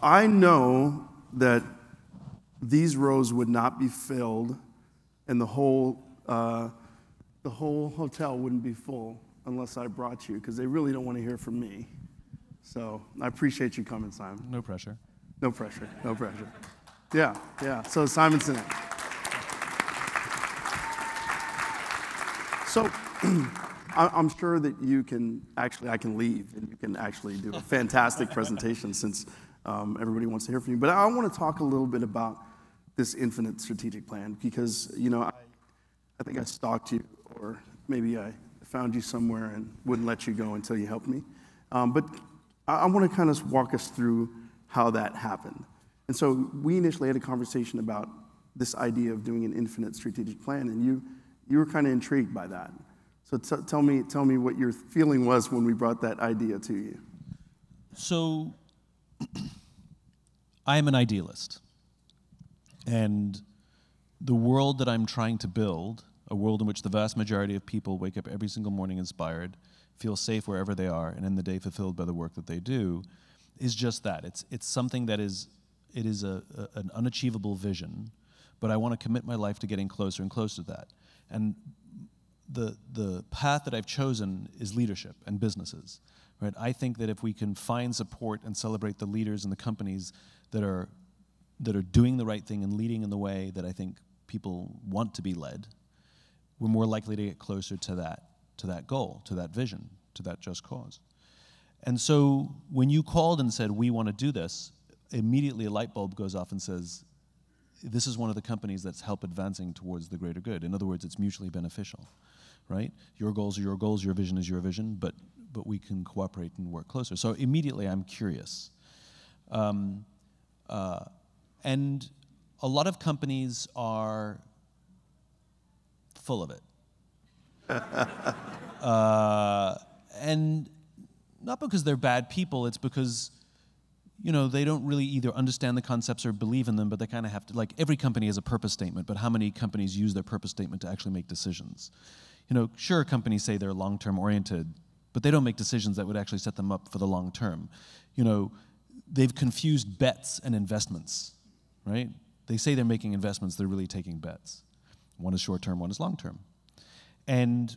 I know that these rows would not be filled, and the whole hotel wouldn't be full unless I brought you, because they really don't want to hear from me. So I appreciate you coming, Simon. No pressure. No pressure. No pressure. Yeah, yeah. So Simon Sinek. So I'm sure that I can leave, and you can actually do a fantastic presentation since everybody wants to hear from you. But I want to talk a little bit about this infinite strategic plan, because, I think I stalked you, or maybe I found you somewhere and wouldn't let you go until you helped me. But I want to kind of walk us through how that happened. And so we initially had a conversation about this idea of doing an infinite strategic plan, and you were kind of intrigued by that. So tell me what your feeling was when we brought that idea to you. So I am an idealist. And the world that I'm trying to build, a world in which the vast majority of people wake up every single morning inspired, feel safe wherever they are, and end the day fulfilled by the work that they do, is just that. It's something that is an unachievable vision, but I want to commit my life to getting closer and closer to that. And the path that I've chosen is leadership and businesses. Right? I think that if we can find support and celebrate the leaders and the companies that are doing the right thing and leading in the way that I think people want to be led, we're more likely to get closer to that goal, to that vision, to that just cause. And so when you called and said, we want to do this, immediately a light bulb goes off and says, this is one of the companies that's help advancing towards the greater good. In other words, it's mutually beneficial, right? Your goals are your goals, your vision is your vision, but we can cooperate and work closer. So immediately I'm curious. And a lot of companies are full of it. And not because they're bad people, it's because they don't really either understand the concepts or believe in them, but they kind of have to, like every company has a purpose statement, but how many companies use their purpose statement to actually make decisions? Sure, companies say they're long-term oriented, but they don't make decisions that would actually set them up for the long term. They've confused bets and investments, right? They say they're making investments, they're really taking bets. One is short-term, one is long-term. And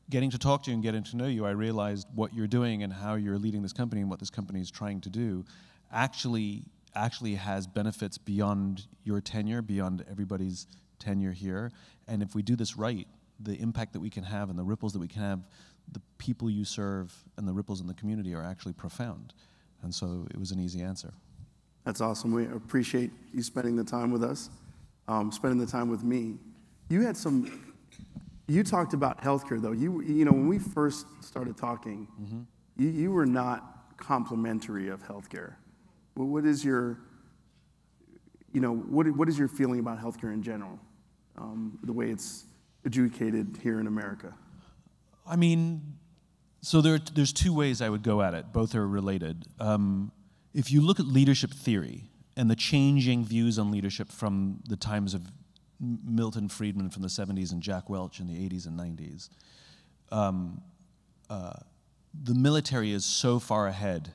getting to talk to you and getting to know you, I realized what you're doing and how you're leading this company and what this company is trying to do actually has benefits beyond your tenure, beyond everybody's tenure here. And if we do this right, the impact that we can have and the ripples that we can have, the people you serve and the ripples in the community are actually profound. And so it was an easy answer. That's awesome. We appreciate you spending the time with us, spending the time with me. You talked about healthcare, though. When we first started talking, you were not complimentary of healthcare. What is your feeling about healthcare in general, the way it's adjudicated here in America? I mean, so there's two ways I would go at it. Both are related. If you look at leadership theory and the changing views on leadership from the times of Milton Friedman from the 70s and Jack Welch in the 80s and 90s, the military is so far ahead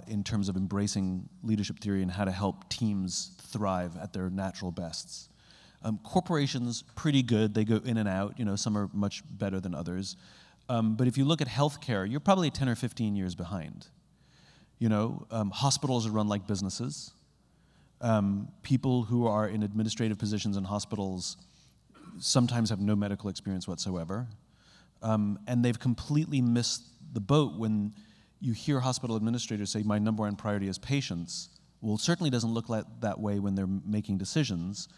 in terms of embracing leadership theory and how to help teams thrive at their natural bests. Corporations, pretty good. They go in and out. Some are much better than others. But if you look at healthcare, you're probably 10 or 15 years behind. Hospitals are run like businesses. People who are in administrative positions in hospitals sometimes have no medical experience whatsoever. And they've completely missed the boat when you hear hospital administrators say, my number one priority is patients. Well, it certainly doesn't look like that way when they're making decisions,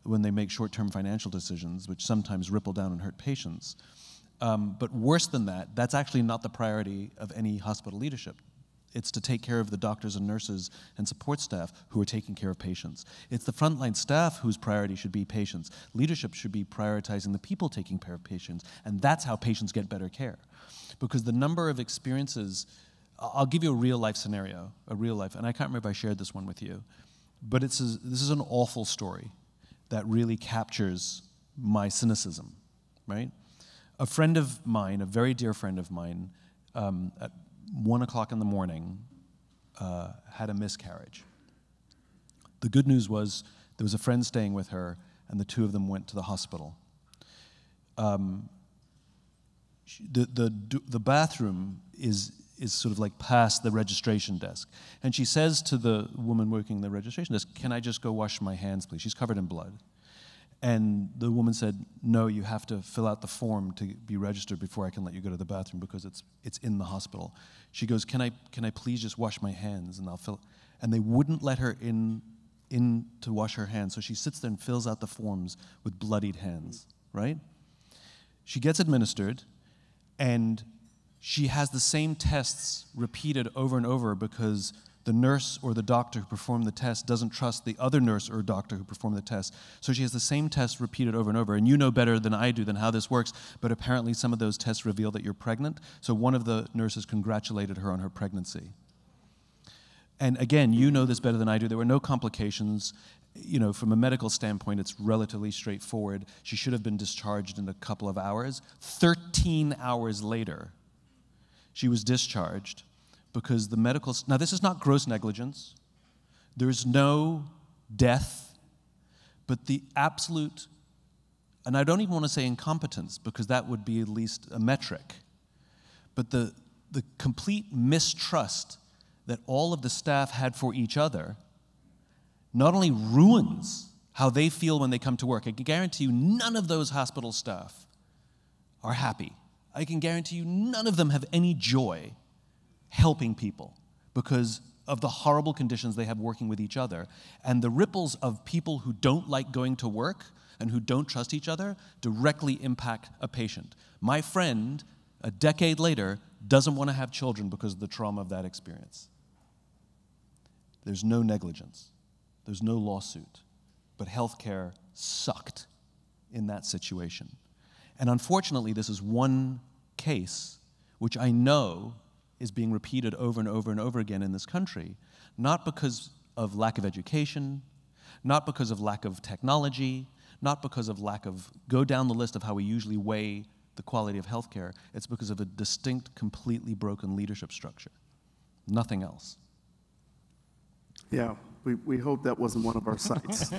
when they make short-term financial decisions, which sometimes ripple down and hurt patients. But worse than that, that's actually not the priority of any hospital leadership. It's to take care of the doctors and nurses and support staff who are taking care of patients. It's the frontline staff whose priority should be patients. Leadership should be prioritizing the people taking care of patients, and that's how patients get better care. Because the number of experiences, I'll give you a real-life scenario, and I can't remember if I shared this one with you, but this is an awful story that really captures my cynicism, right? A friend of mine, a very dear friend of mine, at 1 o'clock in the morning, had a miscarriage. The good news was there was a friend staying with her, and the two of them went to the hospital. The bathroom is sort of like past the registration desk. And she says to the woman working the registration desk, "Can I just go wash my hands, please?" She's covered in blood. And the woman said, "No, you have to fill out the form to be registered before I can let you go to the bathroom because it's in the hospital." She goes, "Can I please just wash my hands and I'll fill..." And they wouldn't let her in to wash her hands. So she sits there and fills out the forms with bloodied hands, right? She gets administered, and she has the same tests repeated over and over because the nurse or the doctor who performed the test doesn't trust the other nurse or doctor who performed the test. So she has the same tests repeated over and over. And you know better than I do than how this works, but apparently some of those tests reveal that you're pregnant. So one of the nurses congratulated her on her pregnancy. And again, you know this better than I do. There were no complications. You know, from a medical standpoint, it's relatively straightforward. She should have been discharged in a couple of hours. 13 hours later, she was discharged because the medical... Now, this is not gross negligence. There's no death, but the absolute... And I don't even want to say incompetence because that would be at least a metric. But the complete mistrust that all of the staff had for each other not only ruins how they feel when they come to work. I can guarantee you none of those hospital staff are happy. I can guarantee you none of them have any joy helping people because of the horrible conditions they have working with each other. And the ripples of people who don't like going to work and who don't trust each other directly impact a patient. My friend, a decade later, doesn't want to have children because of the trauma of that experience. There's no negligence. There's no lawsuit. But healthcare sucked in that situation. And unfortunately, this is one case which I know is being repeated over and over and over again in this country, not because of lack of education, not because of lack of technology, not because of lack of, go down the list of how we usually weigh the quality of healthcare. It's because of a distinct, completely broken leadership structure. Nothing else. Yeah, we hope that wasn't one of our sites.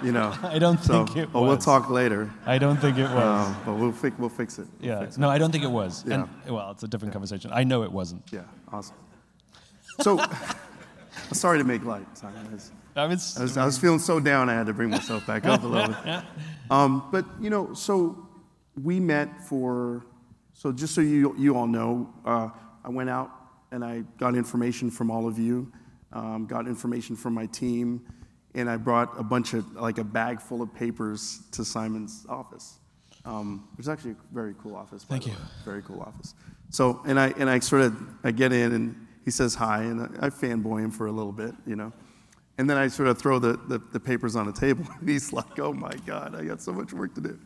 You know. I don't think it was. But we'll talk later. I don't think it was. But we'll fix it. No, I don't think it was. Yeah. And, well, it's a different conversation. I know it wasn't. Yeah, awesome. So, sorry to make light, Simon. I was feeling so down I had to bring myself back up a little bit. But, you know, so we met for, so just so you all know, I went out and I got information from all of you, got information from my team, and I brought a bunch of, like a bag full of papers to Simon's office. It's actually a very cool office, by the way. Very cool office. So, and I get in and he says hi, and I fanboy him for a little bit, you know. And then I sort of throw the papers on the table, and he's like, "Oh my God, I got so much work to do."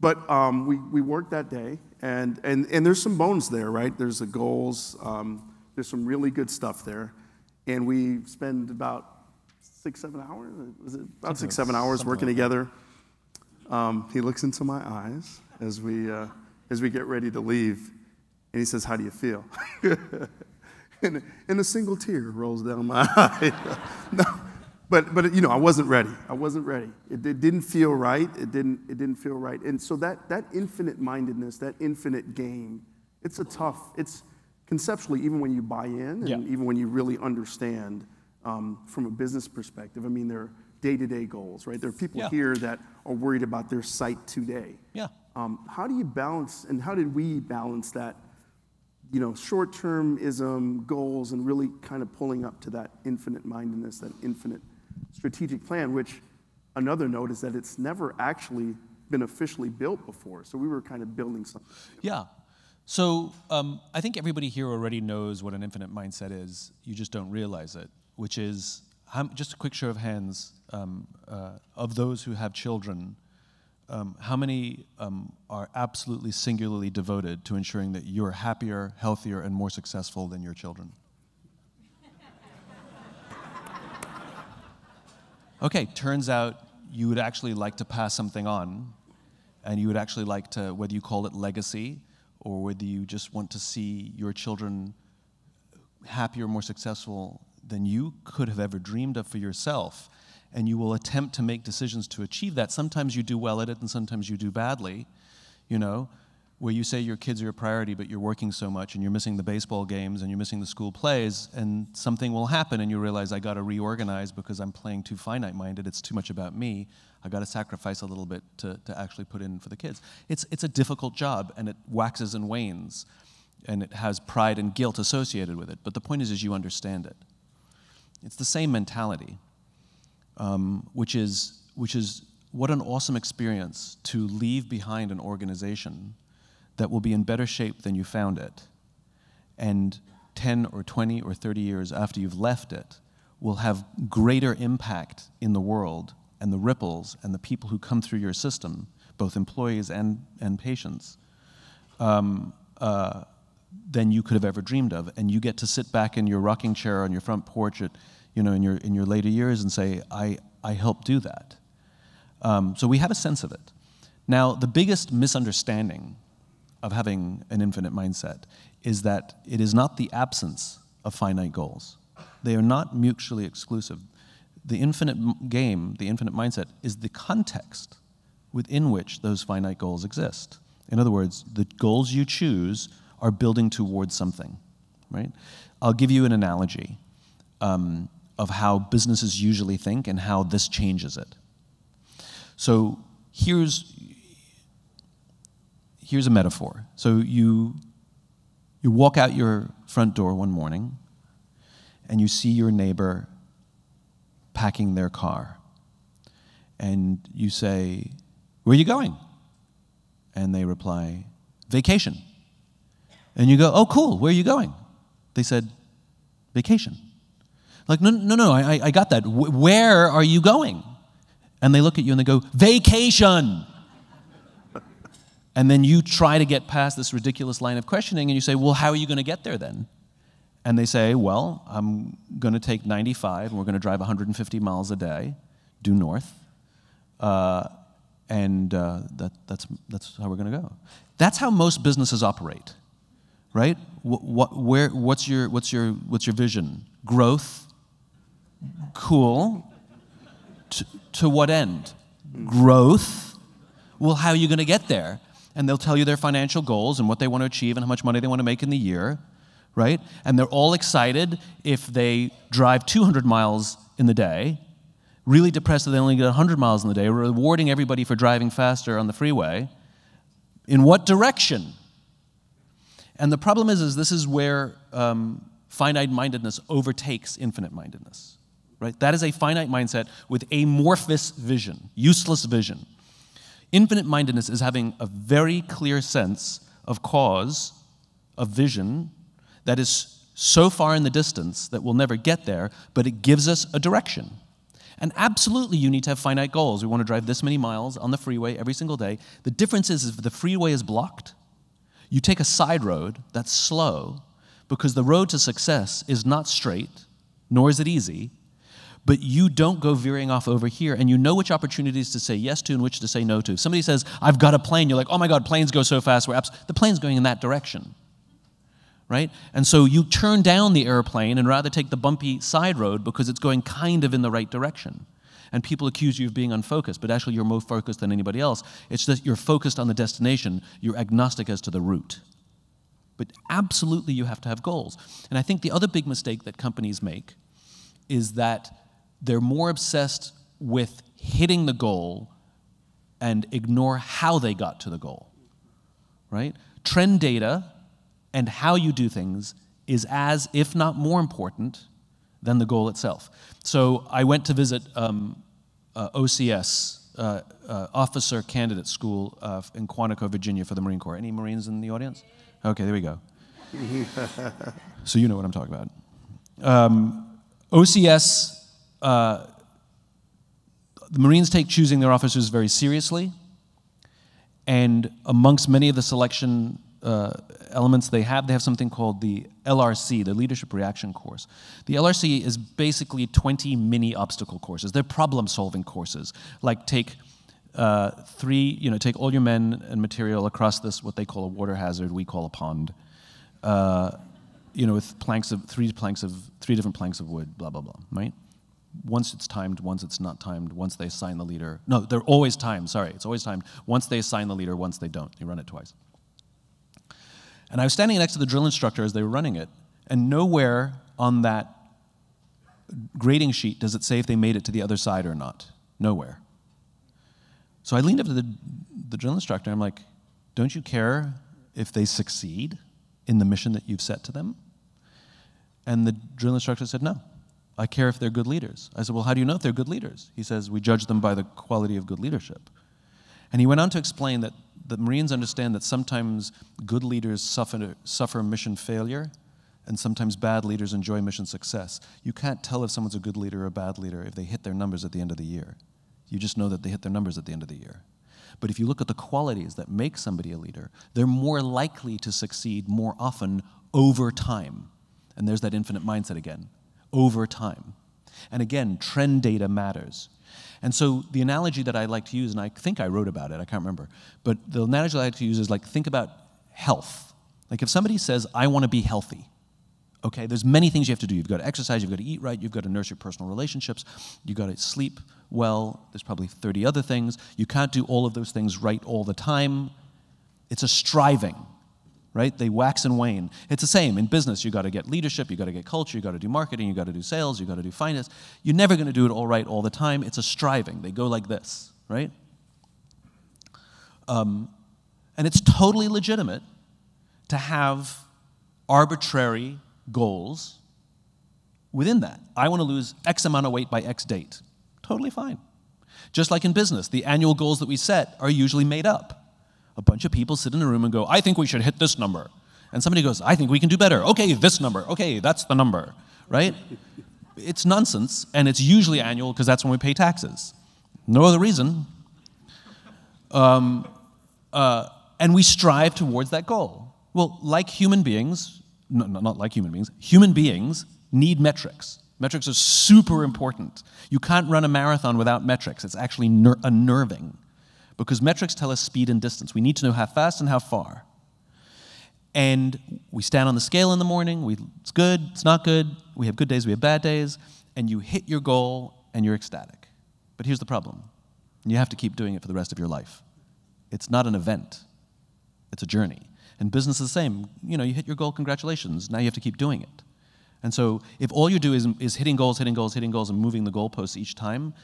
But we worked that day, and there's some bones there, right? There's the goals, there's some really good stuff there. And we spend about 6-7 hours, was it? About 6-7 hours working together. He looks into my eyes as we get ready to leave, and he says, "How do you feel?" and a single tear rolls down my eye. No, but you know, I wasn't ready. It didn't feel right. It didn't feel right. And so that infinite mindedness, that infinite game, it's conceptually, even when you buy in, and even when you really understand from a business perspective, I mean, there are day-to-day goals, right? There are people here that are worried about their site today. Yeah. How do you balance, and how did we balance that, you know, short-termism goals and really kind of pulling up to that infinite mindedness, that infinite strategic plan, which another note is that it's never actually been officially built before. So we were kind of building something. Yeah. So I think everybody here already knows what an infinite mindset is. You just don't realize it, which is, just a quick show of hands, of those who have children, how many are absolutely singularly devoted to ensuring that you're happier, healthier, and more successful than your children? Okay, turns out you would actually like to pass something on, and you would actually like to, whether you call it legacy, or whether you just want to see your children happier, more successful than you could have ever dreamed of for yourself, and you will attempt to make decisions to achieve that. Sometimes you do well at it, and sometimes you do badly, you know, where you say your kids are a priority, but you're working so much, and you're missing the baseball games, and you're missing the school plays, and something will happen, and you realize, I got to reorganize because I'm playing too finite-minded. It's too much about me. I got to sacrifice a little bit to actually put in for the kids. It's a difficult job, and it waxes and wanes, and it has pride and guilt associated with it. But the point is you understand it. It's the same mentality, which is what an awesome experience to leave behind an organization that will be in better shape than you found it, and 10 or 20 or 30 years after you've left it will have greater impact in the world and the ripples and the people who come through your system, both employees and patients, than you could have ever dreamed of. And you get to sit back in your rocking chair on your front porch at, you know, in your later years and say, I helped do that. So we have a sense of it. Now, the biggest misunderstanding of having an infinite mindset is that it is not the absence of finite goals. They are not mutually exclusive. The infinite game, the infinite mindset, is the context within which those finite goals exist. In other words, the goals you choose are building towards something, right? I'll give you an analogy of how businesses usually think and how this changes it. So here's a metaphor. So you walk out your front door one morning and you see your neighbor packing their car. And you say, "Where are you going?" And they reply, "Vacation." And you go, "Oh, cool, where are you going?" They said, "Vacation." Like, no, I got that. Where are you going? And they look at you and they go, "Vacation." And then you try to get past this ridiculous line of questioning and you say, "Well, how are you going to get there then?" And they say, "Well, I'm going to take 95 and we're going to drive 150 miles a day, due north, and that's how we're going to go." That's how most businesses operate, right? What's your vision? Growth. Cool. To what end? Growth. Well, how are you going to get there? And they'll tell you their financial goals and what they want to achieve and how much money they want to make in the year, right? And they're all excited if they drive 200 miles in the day, really depressed that they only get 100 miles in the day, rewarding everybody for driving faster on the freeway. In what direction? And the problem is this is where finite-mindedness overtakes infinite-mindedness, right? That is a finite mindset with amorphous vision, useless vision. Infinite-mindedness is having a very clear sense of cause, of vision, that is so far in the distance that we'll never get there, but it gives us a direction. And absolutely you need to have finite goals. We want to drive this many miles on the freeway every single day. The difference is if the freeway is blocked, you take a side road that's slow, because the road to success is not straight, nor is it easy, but you don't go veering off over here, and you know which opportunities to say yes to and which to say no to. If somebody says, "I've got a plane," you're like, "Oh my God, planes go so fast, the plane's going in that direction," right? And so you turn down the airplane and rather take the bumpy side road because it's going kind of in the right direction. And people accuse you of being unfocused, but actually you're more focused than anybody else. It's just you're focused on the destination, you're agnostic as to the route. But absolutely you have to have goals. And I think the other big mistake that companies make is that they're more obsessed with hitting the goal and ignore how they got to the goal, right? Trend data and how you do things is as, if not more important, than the goal itself. So I went to visit OCS, Officer Candidate School in Quantico, Virginia for the Marine Corps. Any Marines in the audience? Okay, there we go. So you know what I'm talking about. OCS, the Marines take choosing their officers very seriously, and amongst many of the selection elements they have something called the LRC, the Leadership Reaction Course. The LRC is basically 20 mini obstacle courses. They're problem-solving courses. Like take take all your men and material across this, what they call a water hazard, we call a pond. with three different planks of wood, blah, blah, blah, right? Once it's timed, once it's not timed, once they assign the leader. No, they're always timed, sorry, it's always timed. Once they assign the leader, once they don't. You run it twice. And I was standing next to the drill instructor as they were running it, and nowhere on that grading sheet does it say if they made it to the other side or not. Nowhere. So I leaned up to the drill instructor, and I'm like, don't you care if they succeed in the mission that you've set to them? And the drill instructor said, no. I care if they're good leaders. I said, well, how do you know if they're good leaders? He says, we judge them by the quality of good leadership. And he went on to explain that the Marines understand that sometimes good leaders suffer mission failure, and sometimes bad leaders enjoy mission success. You can't tell if someone's a good leader or a bad leader if they hit their numbers at the end of the year. You just know that they hit their numbers at the end of the year. But if you look at the qualities that make somebody a leader, they're more likely to succeed more often over time. And there's that infinite mindset again. Over time. And again, trend data matters. And so the analogy that I like to use, and I think I wrote about it, I can't remember, but the analogy I like to use is like, think about health. Like if somebody says, I want to be healthy, okay, there's many things you have to do. You've got to exercise, you've got to eat right, you've got to nurse your personal relationships, you've got to sleep well, there's probably 30 other things. You can't do all of those things right all the time. It's a striving. Right? They wax and wane. It's the same. In business, you got to get leadership, you got to get culture, you got to do marketing, you got to do sales, you got to do finance. You're never going to do it all right all the time. It's a striving. They go like this, right? And it's totally legitimate to have arbitrary goals within that. I want to lose X amount of weight by X date. Totally fine. Just like in business, the annual goals that we set are usually made up. A bunch of people sit in a room and go, I think we should hit this number. And somebody goes, I think we can do better. Okay, this number. Okay, that's the number, right? It's nonsense, and it's usually annual because that's when we pay taxes. No other reason. And we strive towards that goal. Well, like human beings, not like human beings need metrics. Metrics are super important. You can't run a marathon without metrics. It's actually unnerving. Because metrics tell us speed and distance. We need to know how fast and how far. And we stand on the scale in the morning. It's good, it's not good. We have good days, we have bad days. And you hit your goal, and you're ecstatic. But here's the problem. You have to keep doing it for the rest of your life. It's not an event. It's a journey. And business is the same. You hit your goal, congratulations. Now you have to keep doing it. And so if all you do is hitting goals, and moving the goalposts each time,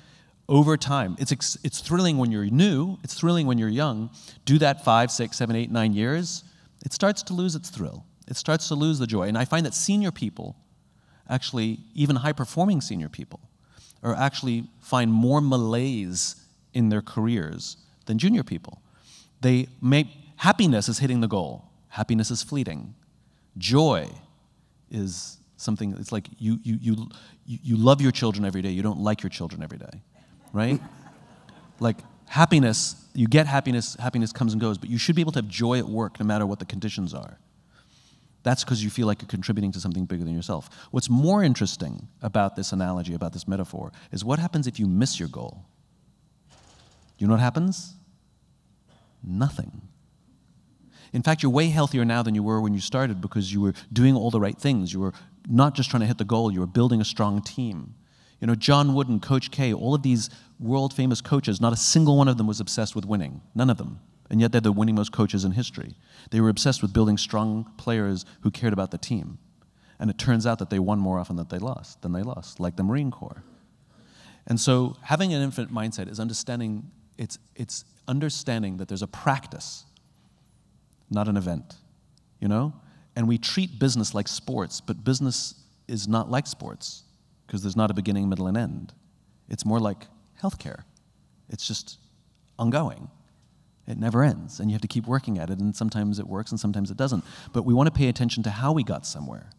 over time, it's thrilling when you're new, it's thrilling when you're young. Do that 5, 6, 7, 8, 9 years, it starts to lose its thrill. It starts to lose the joy. And I find that senior people, actually, even high-performing senior people, are actually find more malaise in their careers than junior people. Happiness is hitting the goal. Happiness is fleeting. Joy is something, it's like you love your children every day, you don't like your children every day. Right? Like happiness, you get happiness comes and goes, but you should be able to have joy at work no matter what the conditions are. That's because you feel like you're contributing to something bigger than yourself. What's more interesting about this analogy, about this metaphor, is what happens if you miss your goal? You know what happens? Nothing. In fact, you're way healthier now than you were when you started because you were doing all the right things. You were not just trying to hit the goal, you were building a strong team. John Wooden, Coach K, all of these world-famous coaches, not a single one of them was obsessed with winning. None of them. And yet they're the winningmost coaches in history. They were obsessed with building strong players who cared about the team. And it turns out that they won more often than they lost, like the Marine Corps. And so having an infinite mindset is understanding, it's understanding that there's a practice, not an event, And we treat business like sports, but business is not like sports. Because there's not a beginning, middle, and end. It's more like healthcare. It's just ongoing. It never ends, and you have to keep working at it, and sometimes it works and sometimes it doesn't. But we want to pay attention to how we got somewhere.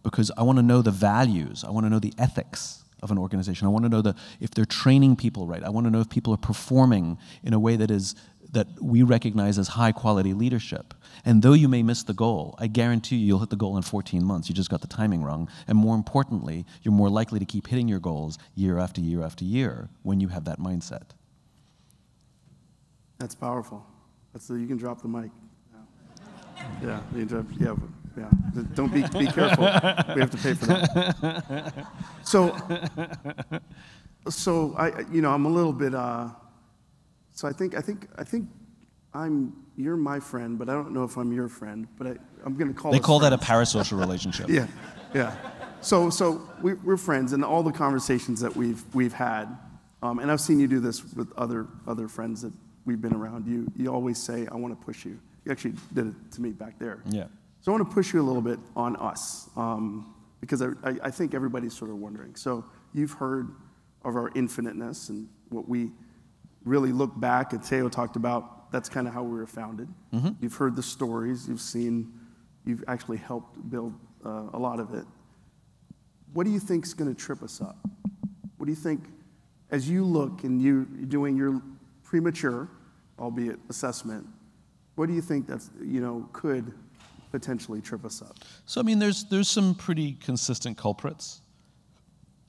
Because I want to know the values. I want to know the ethics of an organization. I want to know if they're training people right. I want to know if people are performing in a way that we recognize as high-quality leadership. And though you may miss the goal, I guarantee you'll hit the goal in 14 months. You just got the timing wrong. And more importantly, you're more likely to keep hitting your goals year after year after year when you have that mindset. That's powerful. You can drop the mic. Yeah, you can drop, Yeah. Don't be careful. We have to pay for that. So I'm a little bit. So I think you're my friend, but I don't know if I'm your friend. But I'm going to call. They call that a friends. parasocial relationship. Yeah. So we're friends, and all the conversations that we've had, and I've seen you do this with other friends that we've been around. You always say, "I want to push you." You actually did it to me back there. Yeah. So I want to push you a little bit on us, because I think everybody's sort of wondering. So you've heard of our infiniteness and what we really look back, and Teo talked about, that's kind of how we were founded. Mm-hmm. You've heard the stories, you've actually helped build a lot of it. What do you think is going to trip us up? What do you think, as you look and you're doing your premature, albeit assessment, what do you think that's, could potentially trip us up? So, I mean, there's some pretty consistent culprits.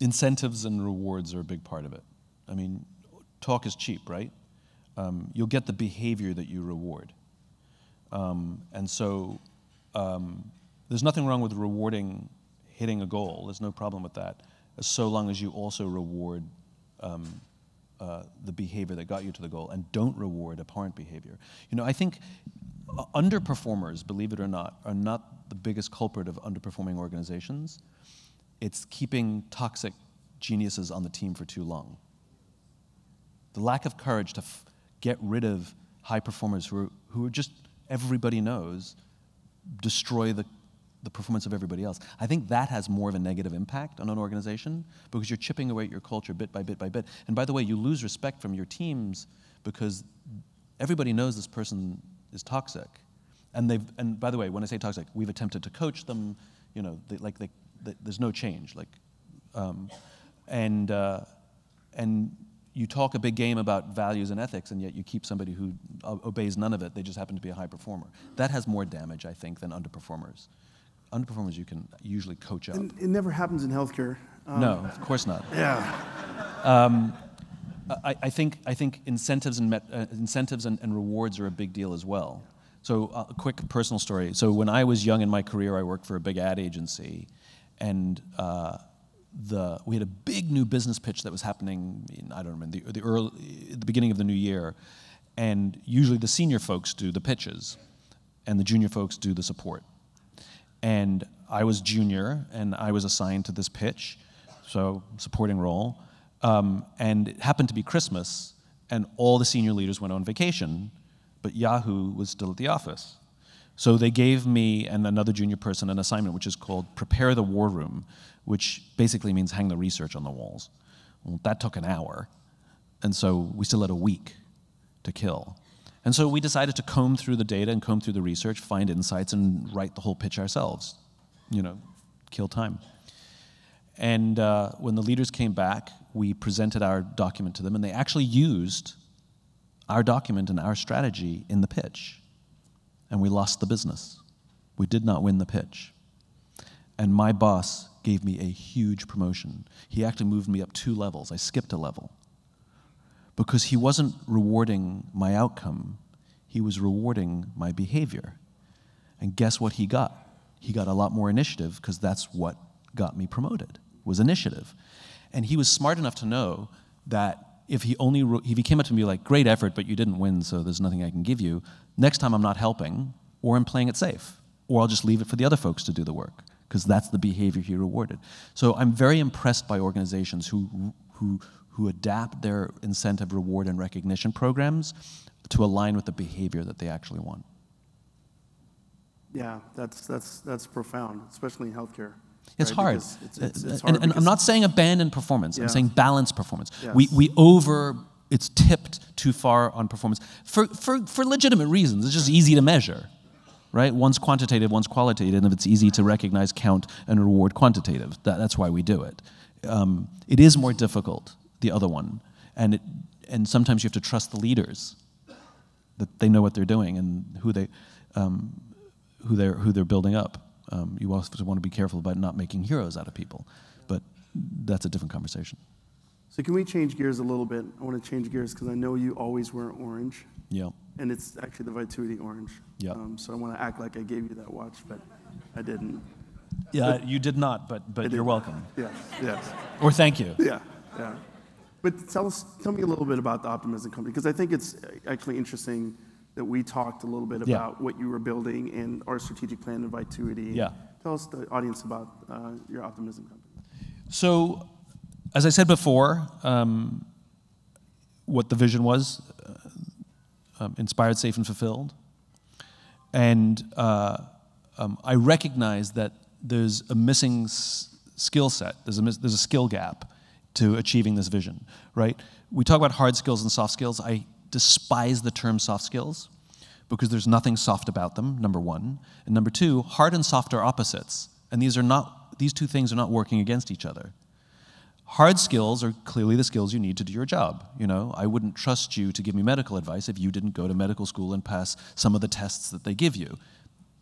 Incentives and rewards are a big part of it. I mean, talk is cheap, right? You'll get the behavior that you reward. And so there's nothing wrong with rewarding hitting a goal. There's no problem with that, so long as you also reward the behavior that got you to the goal and don't reward abhorrent behavior. I think underperformers, believe it or not, are not the biggest culprit of underperforming organizations. It's keeping toxic geniuses on the team for too long. The lack of courage to get rid of high performers who are just, everybody knows, destroy the performance of everybody else. I think that has more of a negative impact on an organization because you're chipping away at your culture bit by bit by bit. And by the way, you lose respect from your teams because everybody knows this person is toxic. And by the way, when I say toxic, we've attempted to coach them, there's no change. And you talk a big game about values and ethics, and yet you keep somebody who obeys none of it. They just happen to be a high performer. That has more damage, I think, than underperformers. Underperformers you can usually coach up. And it never happens in healthcare. No, of course not. Yeah. I think incentives and rewards are a big deal as well. So a quick personal story. So when I was young in my career, I worked for a big ad agency, and we had a big new business pitch that was happening in, I don't remember, the beginning of the new year, and usually the senior folks do the pitches, and the junior folks do the support. And I was junior, and I was assigned to this pitch, so supporting role, and it happened to be Christmas, and all the senior leaders went on vacation, but Yahoo was still at the office. So they gave me and another junior person an assignment which is called Prepare the War Room, which basically means hang the research on the walls. Well, that took an hour, and so we still had a week to kill. And so we decided to comb through the data and comb through the research, find insights, and write the whole pitch ourselves, kill time. And when the leaders came back, we presented our document to them, and they actually used our document and our strategy in the pitch. And we lost the business. We did not win the pitch. And my boss gave me a huge promotion. He actually moved me up 2 levels. I skipped a level. Because he wasn't rewarding my outcome, he was rewarding my behavior. And guess what he got? He got a lot more initiative because that's what got me promoted, was initiative. And he was smart enough to know that if he came up to me like, great effort, but you didn't win, so there's nothing I can give you, next time I'm not helping, or I'm playing it safe, or I'll just leave it for the other folks to do the work, because that's the behavior he rewarded. So I'm very impressed by organizations who adapt their incentive, reward, and recognition programs to align with the behavior that they actually want. Yeah, that's profound, especially in healthcare. It's right? hard. It's hard and I'm not saying abandon performance. Yeah. I'm saying balance performance. Yes. It's tipped too far on performance for legitimate reasons. It's just easy to measure, right? One's quantitative, one's qualitative, and if it's easy to recognize, count, and reward quantitative, that's why we do it. It is more difficult, the other one, and sometimes you have to trust the leaders that they know what they're doing and who they're building up. You also want to be careful about not making heroes out of people, but that's a different conversation. So can we change gears a little bit? I want to change gears because I know you always wear orange. Yeah. And it's actually the Vituity orange. Yeah. So I want to act like I gave you that watch, but I didn't. Yeah, you did not, but you're welcome. Yes, yes. Or thank you. Yeah, yeah. But tell me a little bit about the Optimism Company, because I think it's actually interesting that we talked a little bit about what you were building and our strategic plan and Vituity. Yeah. Tell us, the audience, about your Optimism Company. So, as I said before, what the vision was, inspired, safe, and fulfilled. And I recognize that there's a missing skill set, there's a skill gap to achieving this vision, right? We talk about hard skills and soft skills. I despise the term soft skills because there's nothing soft about them, number one. And number two, hard and soft are opposites. And these two things are not working against each other. Hard skills are clearly the skills you need to do your job. You know, I wouldn't trust you to give me medical advice if you didn't go to medical school and pass some of the tests that they give you.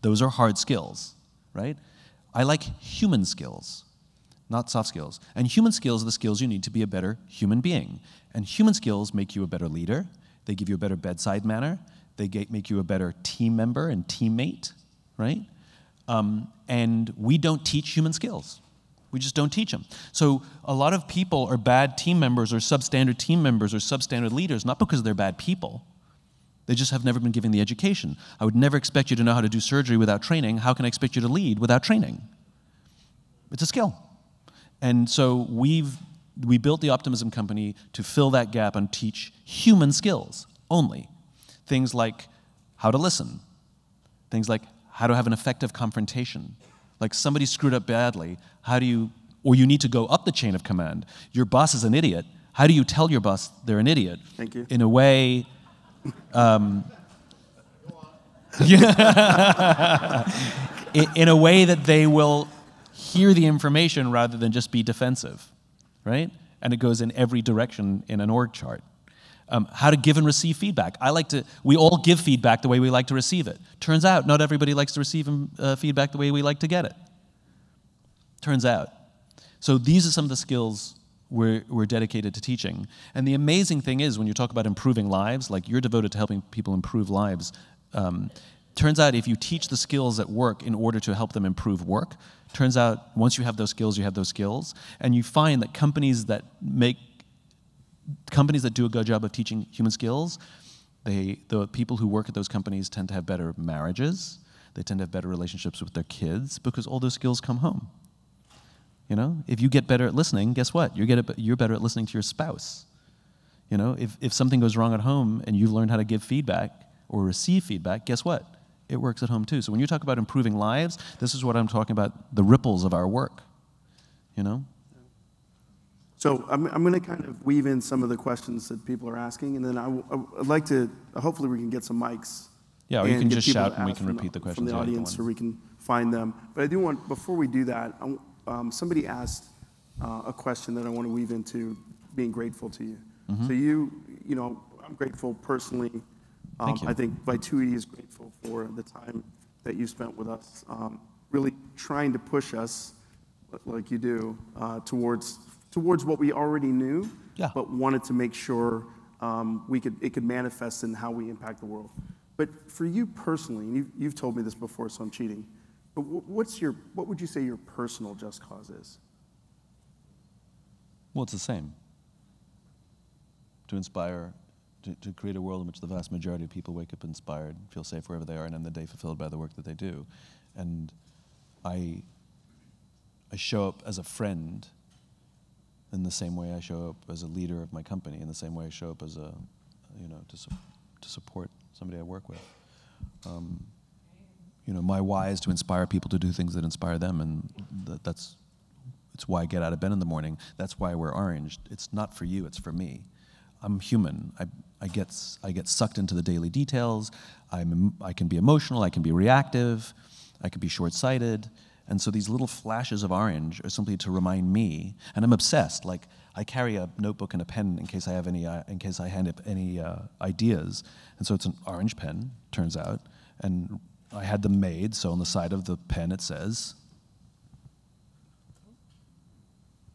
Those are hard skills, right? I like human skills, not soft skills. And human skills are the skills you need to be a better human being. And human skills make you a better leader. They give you a better bedside manner. They make you a better team member and teammate, right? And we don't teach human skills. We just don't teach them. So a lot of people are bad team members or substandard team members or substandard leaders, not because they're bad people. They just have never been given the education. I would never expect you to know how to do surgery without training. How can I expect you to lead without training? It's a skill. And so we built the Optimism Company to fill that gap and teach human skills only. Things like how to listen. Things like how to have an effective confrontation. Like somebody screwed up badly, or you need to go up the chain of command. Your boss is an idiot. How do you tell your boss they're an idiot? Thank you. In a way, in a way that they will hear the information rather than just be defensive, right? And it goes in every direction in an org chart. How to give and receive feedback. We all give feedback the way we like to receive it. Turns out, not everybody likes to receive feedback the way we like to get it. Turns out. So these are some of the skills we're dedicated to teaching. And the amazing thing is, when you talk about improving lives, like you're devoted to helping people improve lives, turns out if you teach the skills at work in order to help them improve work, turns out once you have those skills, you have those skills. And you find that companies that do a good job of teaching human skills, the people who work at those companies tend to have better marriages. They tend to have better relationships with their kids because all those skills come home. You know, if you get better at listening, guess what? You're better at listening to your spouse. You know, if something goes wrong at home and you've learned how to give feedback or receive feedback, guess what? It works at home too. So when you talk about improving lives, this is what I'm talking about, the ripples of our work. You know? So I'm going to kind of weave in some of the questions that people are asking, and then I'd like to, hopefully we can get some mics. Yeah, or you can just shout and we can repeat the questions. From the audience, or we can find them. But I do want, before we do that, somebody asked a question that I want to weave into being grateful to you. Mm-hmm. So you know, I'm grateful personally. Thank you. I think Vituity is grateful for the time that you spent with us, really trying to push us, like you do, towards what we already knew, but wanted to make sure it could manifest in how we impact the world. But for you personally, and you've told me this before, so I'm cheating, but what would you say your personal just cause is? Well, it's the same. To inspire, to create a world in which the vast majority of people wake up inspired, feel safe wherever they are, and end the day fulfilled by the work that they do. And I show up as a friend in the same way I show up as a leader of my company, in the same way I show up as to support somebody I work with. My why is to inspire people to do things that inspire them, and it's why I get out of bed in the morning. That's why I wear orange. It's not for you, it's for me. I'm human. I get sucked into the daily details. I can be emotional, I can be reactive, I can be short-sighted. And so these little flashes of orange are simply to remind me, and I'm obsessed. Like, I carry a notebook and a pen in case I hand up any ideas. And so it's an orange pen, turns out. And I had them made, so on the side of the pen it says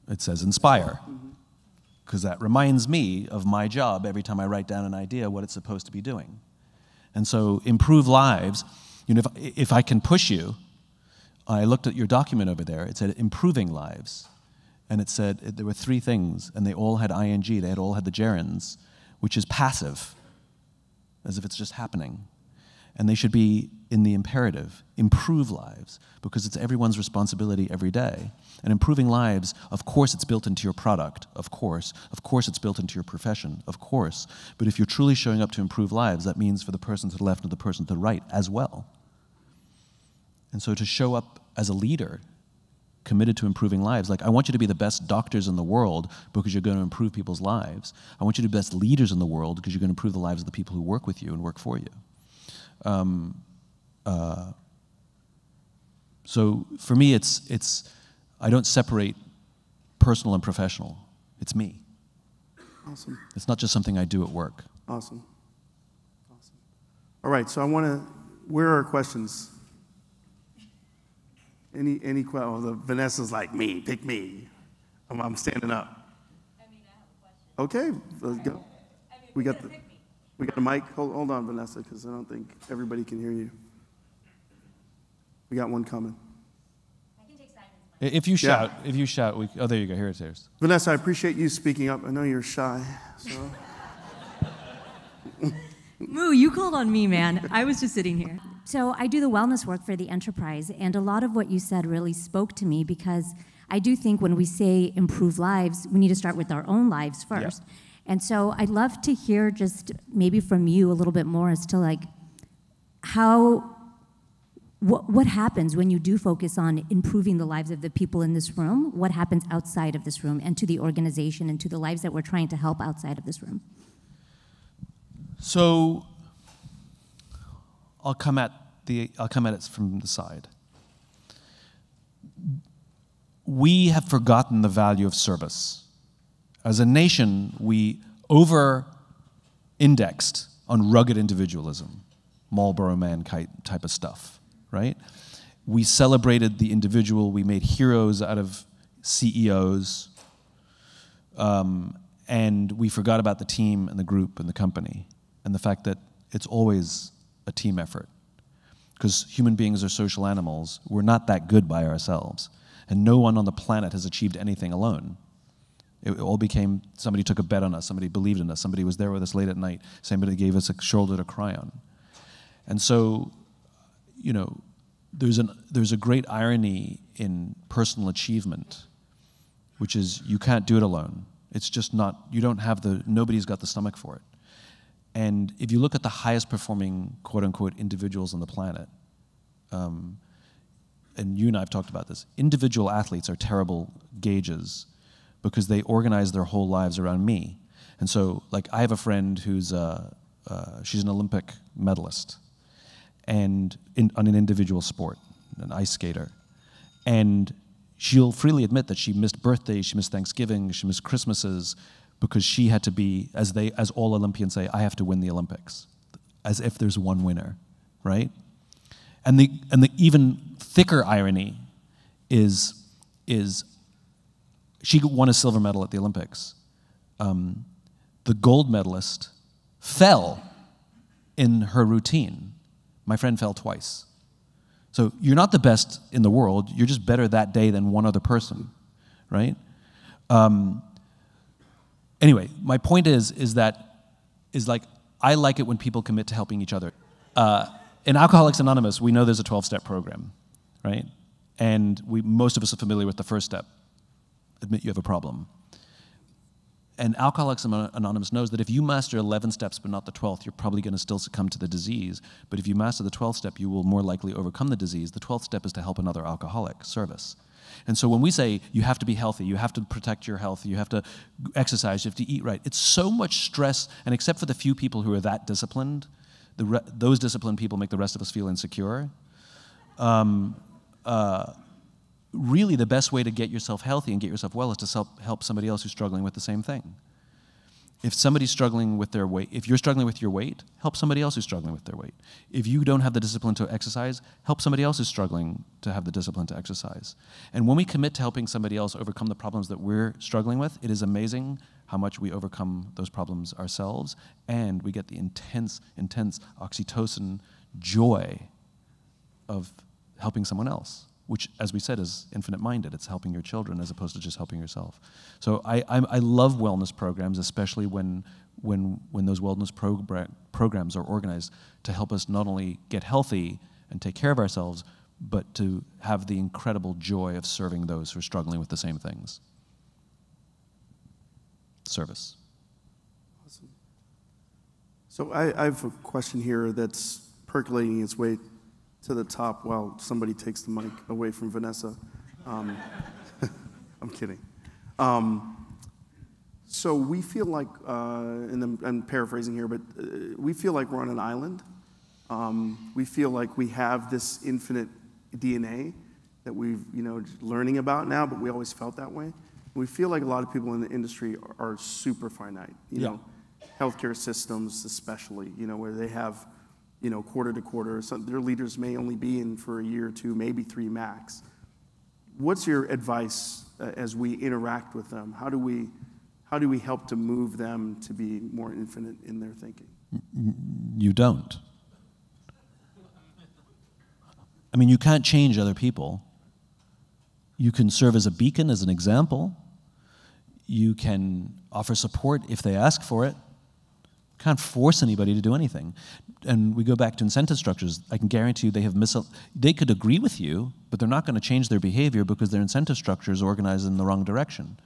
inspire. Because that reminds me of my job every time I write down an idea, what it's supposed to be doing. And so improve lives, if I can push you, I looked at your document over there. It said improving lives. And it said there were 3 things, and they all had ing. They all had the gerunds, which is passive, as if it's just happening. And they should be in the imperative, improve lives, because it's everyone's responsibility every day. And improving lives, of course it's built into your product, of course it's built into your profession, of course. But if you're truly showing up to improve lives, that means for the person to the left and the person to the right as well. And so to show up as a leader, committed to improving lives, like I want you to be the best doctors in the world because you're going to improve people's lives. I want you to be the best leaders in the world because you're going to improve the lives of the people who work with you and work for you. So for me, it's I don't separate personal and professional. It's me. Awesome. It's not just something I do at work. Awesome. Awesome. All right, so where are questions? Any questions? Vanessa's like, me, pick me. I'm standing up. I mean, I have a question. Okay, let's go. We got the mic. Hold on, Vanessa, because I don't think everybody can hear you. We got one coming. I can take Simon's mic. If you shout, oh, there you go. Here it is. Vanessa, I appreciate you speaking up. I know you're shy, so. Moo, you called on me, man. I was just sitting here. So I do the wellness work for the enterprise, and a lot of what you said really spoke to me because I do think when we say improve lives, we need to start with our own lives first. Yeah. And so I'd love to hear just maybe from you a little bit more as to like what happens when you do focus on improving the lives of the people in this room? What happens outside of this room and to the organization and to the lives that we're trying to help outside of this room? So I'll come at it from the side. We have forgotten the value of service. As a nation, we over-indexed on rugged individualism, Marlboro Man type of stuff, right? We celebrated the individual. We made heroes out of CEOs. And we forgot about the team and the group and the company and the fact that it's always a team effort. Because human beings are social animals. We're not that good by ourselves. And no one on the planet has achieved anything alone. It all became, somebody took a bet on us, somebody believed in us, somebody was there with us late at night, somebody gave us a shoulder to cry on. And so, you know, there's a great irony in personal achievement, which is you can't do it alone. It's just not, nobody's got the stomach for it. And if you look at the highest performing, quote unquote, individuals on the planet, and you and I have talked about this, individual athletes are terrible gauges because they organize their whole lives around me. And so, like, I have a friend who's, she's an Olympic medalist and on an individual sport, an ice skater. And she'll freely admit that she missed birthdays, she missed Thanksgiving, she missed Christmases, because she had to be, as all Olympians say, I have to win the Olympics, as if there's one winner, right? And the even thicker irony is she won a silver medal at the Olympics. The gold medalist fell in her routine. My friend fell twice. So you're not the best in the world, you're just better that day than one other person, right? Anyway, my point is like, I like it when people commit to helping each other. In Alcoholics Anonymous, we know there's a 12-step program, right? And most of us are familiar with the first step. Admit you have a problem. And Alcoholics Anonymous knows that if you master 11 steps but not the 12th, you're probably going to still succumb to the disease. But if you master the 12th step, you will more likely overcome the disease. The 12th step is to help another alcoholic, service. And so when we say you have to be healthy, you have to protect your health, you have to exercise, you have to eat right, it's so much stress, and except for the few people who are that disciplined, those disciplined people make the rest of us feel insecure. Really the best way to get yourself healthy and get yourself well is to help somebody else who's struggling with the same thing. If somebody's struggling with their weight, if you're struggling with your weight, help somebody else who's struggling with their weight. If you don't have the discipline to exercise, help somebody else who's struggling to have the discipline to exercise. And when we commit to helping somebody else overcome the problems that we're struggling with, it is amazing how much we overcome those problems ourselves, and we get the intense oxytocin joy of helping someone else. which, as we said, is infinite-minded. It's helping your children as opposed to just helping yourself. So I love wellness programs, especially when those wellness programs are organized to help us not only get healthy and take care of ourselves, but to have the incredible joy of serving those who are struggling with the same things. Service. Awesome. So I have a question here that's percolating its way to the top while somebody takes the mic away from Vanessa. I'm kidding. So we feel like, and I'm paraphrasing here, but we feel like we're on an island. We feel like we have this infinite DNA that we've, learning about now, but we always felt that way. We feel like a lot of people in the industry are super finite, you know, healthcare systems especially, where they have, quarter to quarter. Their leaders may only be in for a year or two, maybe 3 max. What's your advice as we interact with them? How do we help to move them to be more infinite in their thinking? You don't. I mean, you can't change other people. You can serve as a beacon, as an example. You can offer support if they ask for it. Can't force anybody to do anything. And we go back to incentive structures. I can guarantee you they could agree with you, but they're not going to change their behavior because their incentive structure is organized in the wrong direction.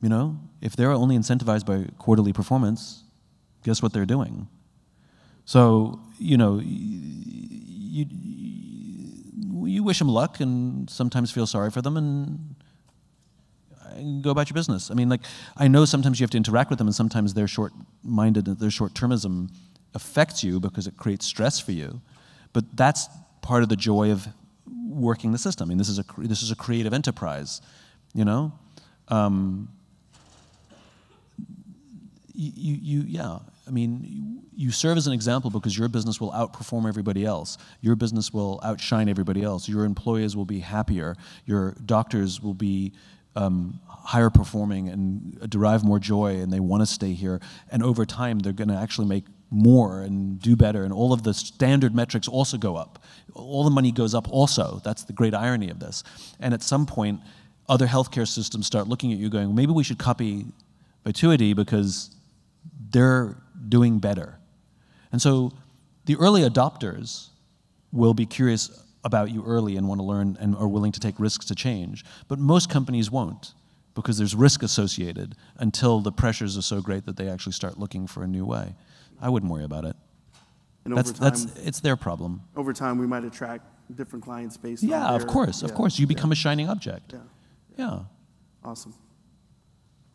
If they're only incentivized by quarterly performance, guess what they're doing? So, you wish them luck and sometimes feel sorry for them and go about your business. I mean, I know sometimes you have to interact with them and sometimes their short-minded, their short-termism affects you because it creates stress for you. But that's part of the joy of working the system. I mean, this is a creative enterprise, you serve as an example because your business will outperform everybody else. Your business will outshine everybody else. Your employees will be happier. Your doctors will be higher performing and derive more joy, and they want to stay here. And over time, they're going to actually make more and do better, and all of the standard metrics also go up. All the money goes up also. That's the great irony of this. And at some point, other healthcare systems start looking at you going, maybe we should copy Vituity because they're doing better. And so the early adopters will be curious about you early and want to learn and are willing to take risks to change. But most companies won't because there's risk associated until the pressures are so great that they actually start looking for a new way. I wouldn't worry about it. And over time, it's their problem. Over time, we might attract different clients based on Yeah, of course. You become a shining object. Yeah. Awesome.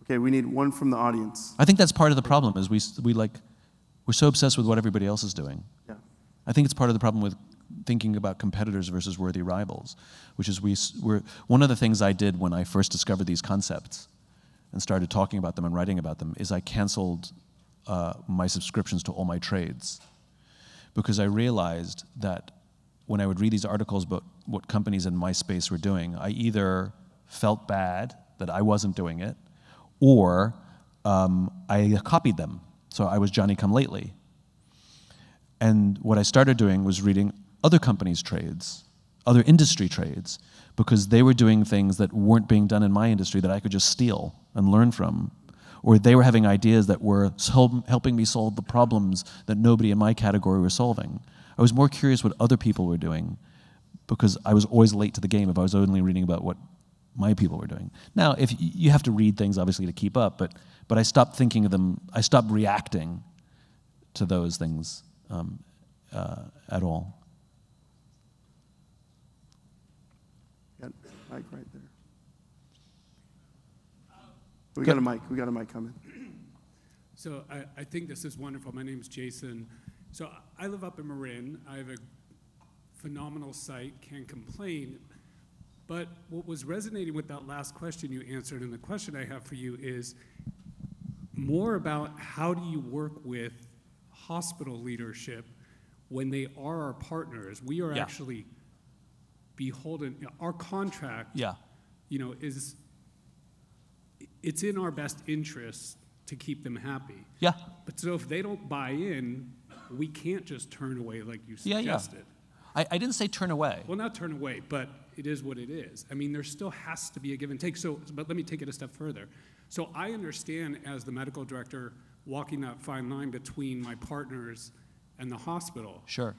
Okay, we need one from the audience. I think that's part of the problem is we're so obsessed with what everybody else is doing. Yeah. I think it's part of the problem with thinking about competitors versus worthy rivals, which is one of the things I did when I first discovered these concepts and started talking about them and writing about them is I canceled my subscriptions to all my trades because I realized that when I would read these articles about what companies in my space were doing, I either felt bad that I wasn't doing it or I copied them. So I was Johnny-come-lately. And what I started doing was reading other companies' trades, other industry trades, because they were doing things that weren't being done in my industry that I could just steal and learn from. Or they were having ideas that were helping me solve the problems that nobody in my category was solving. I was more curious what other people were doing because I was always late to the game if I was only reading about what my people were doing. Now, if you have to read things, obviously, to keep up, but I stopped thinking of them, I stopped reacting to those things at all. Got a mic right there. We got a mic coming. So I think this is wonderful. My name is Jason. So I live up in Marin. I have a phenomenal site, can't complain. But what was resonating with that last question you answered, and the question I have for you is more about how do you work with hospital leadership when they are our partners? We are actually beholden. Our contract, is it's in our best interest to keep them happy. Yeah. But so if they don't buy in, we can't just turn away like you suggested. I didn't say turn away. Well, not turn away, but it is what it is. I mean, there still has to be a give and take. So, but let me take it a step further. So I understand as the medical director walking that fine line between my partners and the hospital. Sure.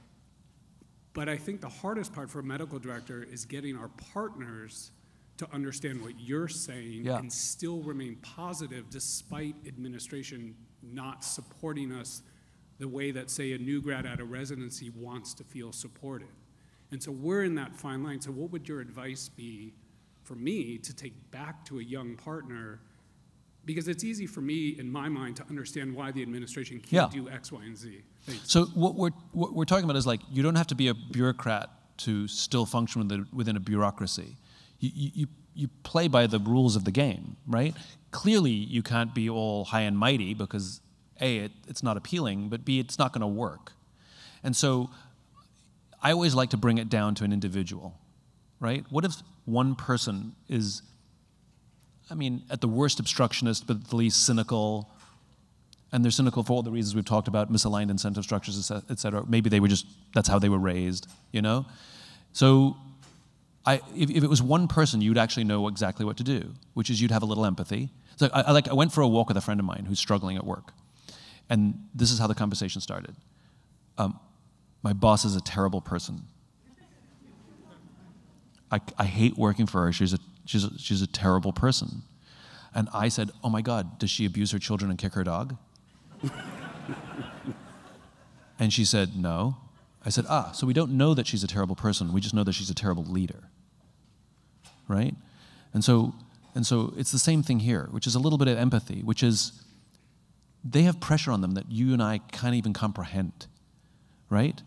But I think the hardest part for a medical director is getting our partners to understand what you're saying and still remain positive despite administration not supporting us the way that, say, a new grad out of residency wants to feel supported. And so we're in that fine line. So what would your advice be for me to take back to a young partner? Because it's easy for me, in my mind, to understand why the administration can't do X, Y, and Z. Thanks. So what we're talking about is, like, you don't have to be a bureaucrat to still function within a bureaucracy. You play by the rules of the game, right? Clearly, you can't be all high and mighty because A, it's not appealing, but B, it's not going to work. And so I always like to bring it down to an individual, right? What if one person is, I mean, at the worst obstructionist, but at the least cynical, and they're cynical for all the reasons we've talked about, misaligned incentive structures, et cetera. Maybe they were just, that's how they were raised, you know? So if it was one person, you'd actually know exactly what to do, which is you'd have a little empathy. So I went for a walk with a friend of mine who's struggling at work. And this is how the conversation started. My boss is a terrible person. I hate working for her. She's a terrible person. And I said, oh my God, does she abuse her children and kick her dog? And she said, no. I said, so we don't know that she's a terrible person. We just know that she's a terrible leader, right? And so it's the same thing here, which is a little bit of empathy, which is they have pressure on them that you and I can't even comprehend, right?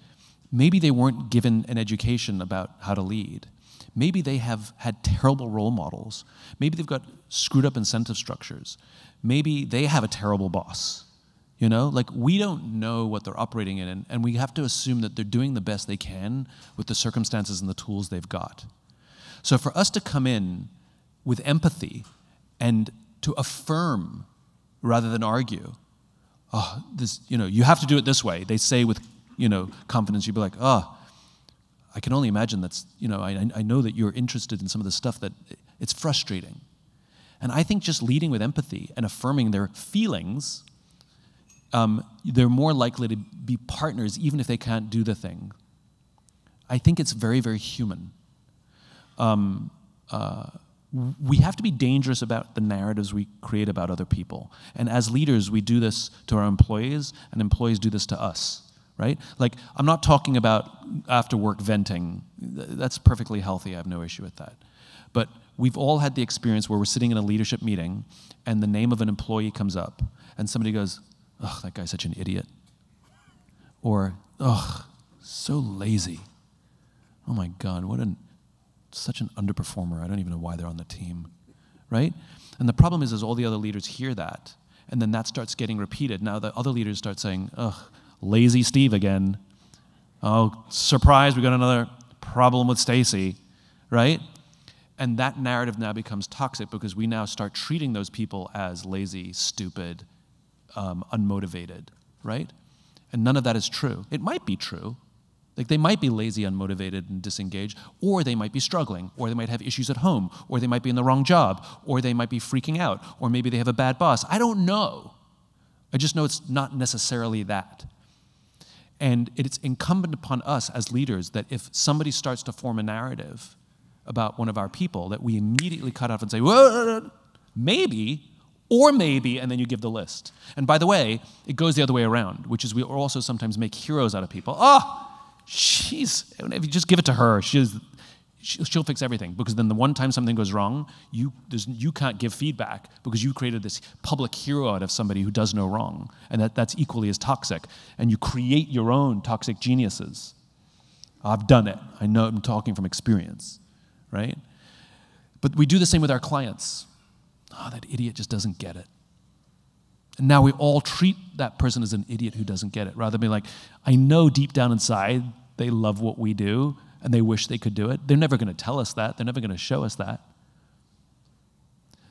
Maybe they weren't given an education about how to lead. Maybe they have had terrible role models. Maybe they've got screwed up incentive structures. Maybe they have a terrible boss. You know, like, we don't know what they're operating in, and we have to assume that they're doing the best they can with the circumstances and the tools they've got. So for us to come in with empathy and to affirm rather than argue, this, you know, you have to do it this way. They say with, you know, confidence, you'd be like, I can only imagine that's, you know, I know that you're interested in some of the stuff that it's frustrating. And I think just leading with empathy and affirming their feelings, they're more likely to be partners even if they can't do the thing. I think it's very, very human. We have to be dangerous about the narratives we create about other people. And as leaders, we do this to our employees, and employees do this to us, right? Like, I'm not talking about after work venting. That's perfectly healthy. I have no issue with that. But we've all had the experience where we're sitting in a leadership meeting and the name of an employee comes up and somebody goes, "Oh, that guy's such an idiot." Or, "Oh, so lazy. Oh my God, such an underperformer. I don't even know why they're on the team," right? And the problem is all the other leaders hear that, and then that starts getting repeated. Now the other leaders start saying, "Ugh, lazy Steve again. Oh, surprise, we got another problem with Stacy," right? And that narrative now becomes toxic because we now start treating those people as lazy, stupid, unmotivated, right? And none of that is true. It might be true. Like, they might be lazy, unmotivated, and disengaged, or they might be struggling, or they might have issues at home, or they might be in the wrong job, or they might be freaking out, or maybe they have a bad boss. I don't know. I just know it's not necessarily that. And it's incumbent upon us as leaders that if somebody starts to form a narrative about one of our people, that we immediately cut off and say, "Whoa, maybe," or maybe, and then you give the list. And by the way, it goes the other way around, which is we also sometimes make heroes out of people. If you just give it to her, she'll fix everything. Because then the one time something goes wrong, you can't give feedback because you created this public hero out of somebody who does no wrong. And that's equally as toxic. And you create your own toxic geniuses. I've done it. I know, I'm talking from experience, right? But we do the same with our clients. That idiot just doesn't get it. And now we all treat that person as an idiot who doesn't get it, rather than being like, I know deep down inside they love what we do and they wish they could do it. They're never going to tell us that. They're never going to show us that.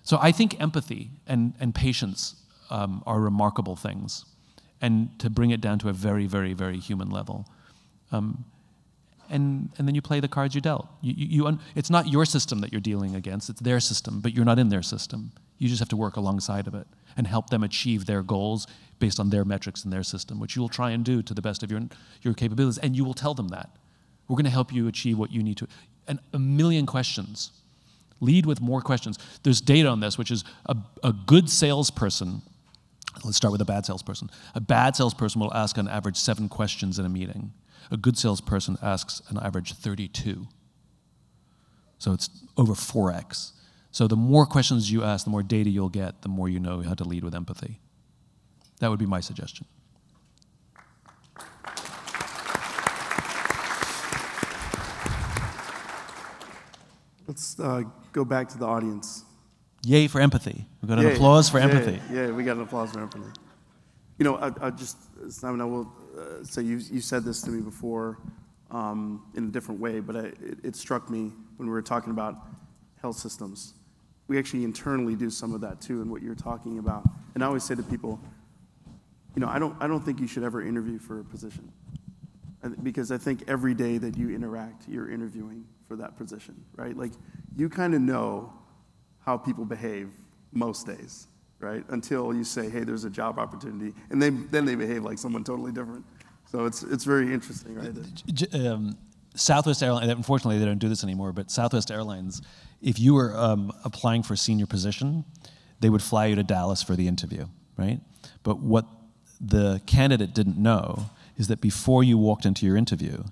So I think empathy and patience are remarkable things, and to bring it down to a very, very, very human level. and then you play the cards you dealt. It's not your system that you're dealing against, it's their system, but you're not in their system. You just have to work alongside of it and help them achieve their goals based on their metrics and their system, which you will try and do to the best of your capabilities, and you will tell them that. We're going to help you achieve what you need to. And a million questions. Lead with more questions. There's data on this, which is a good salesperson. Let's start with a bad salesperson. A bad salesperson will ask on average 7 questions in a meeting. A good salesperson asks an average 32. So it's over 4x. So the more questions you ask, the more data you'll get, the more you know how to lead with empathy. That would be my suggestion. Let's go back to the audience. Yay for empathy. We got an applause for empathy. Yeah, we got an applause for empathy. You know, I just, Simon, I will say you said this to me before in a different way, but it struck me when we were talking about health systems. We actually internally do some of that too, in what you're talking about. And I always say to people, you know, I don't think you should ever interview for a position, because I think every day that you interact, you're interviewing for that position, right? Like, you kind of know how people behave most days, right? Until you say, hey, there's a job opportunity, and then they behave like someone totally different. So it's very interesting, right? Southwest Airlines, unfortunately they don't do this anymore, but Southwest Airlines, if you were applying for a senior position, they would fly you to Dallas for the interview, right? But what the candidate didn't know is that before you walked into your interview,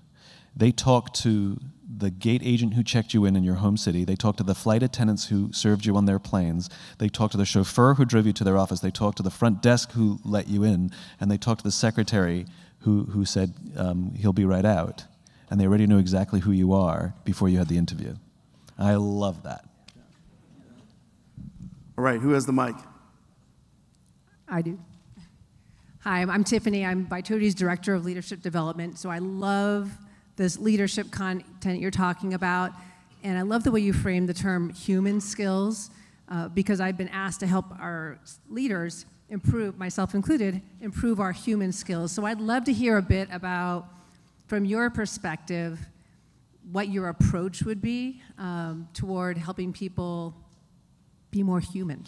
they talked to the gate agent who checked you in your home city. They talked to the flight attendants who served you on their planes. They talked to the chauffeur who drove you to their office. They talked to the front desk who let you in. And they talked to the secretary who said he'll be right out. And they already knew exactly who you are before you had the interview. I love that. All right, who has the mic? I do. Hi, I'm Tiffany. I'm Vituity's Director of Leadership Development. So I love this leadership content you're talking about. And I love the way you frame the term human skills, because I've been asked to help our leaders improve, myself included, improve our human skills. So I'd love to hear a bit about, from your perspective, what your approach would be toward helping people be more human.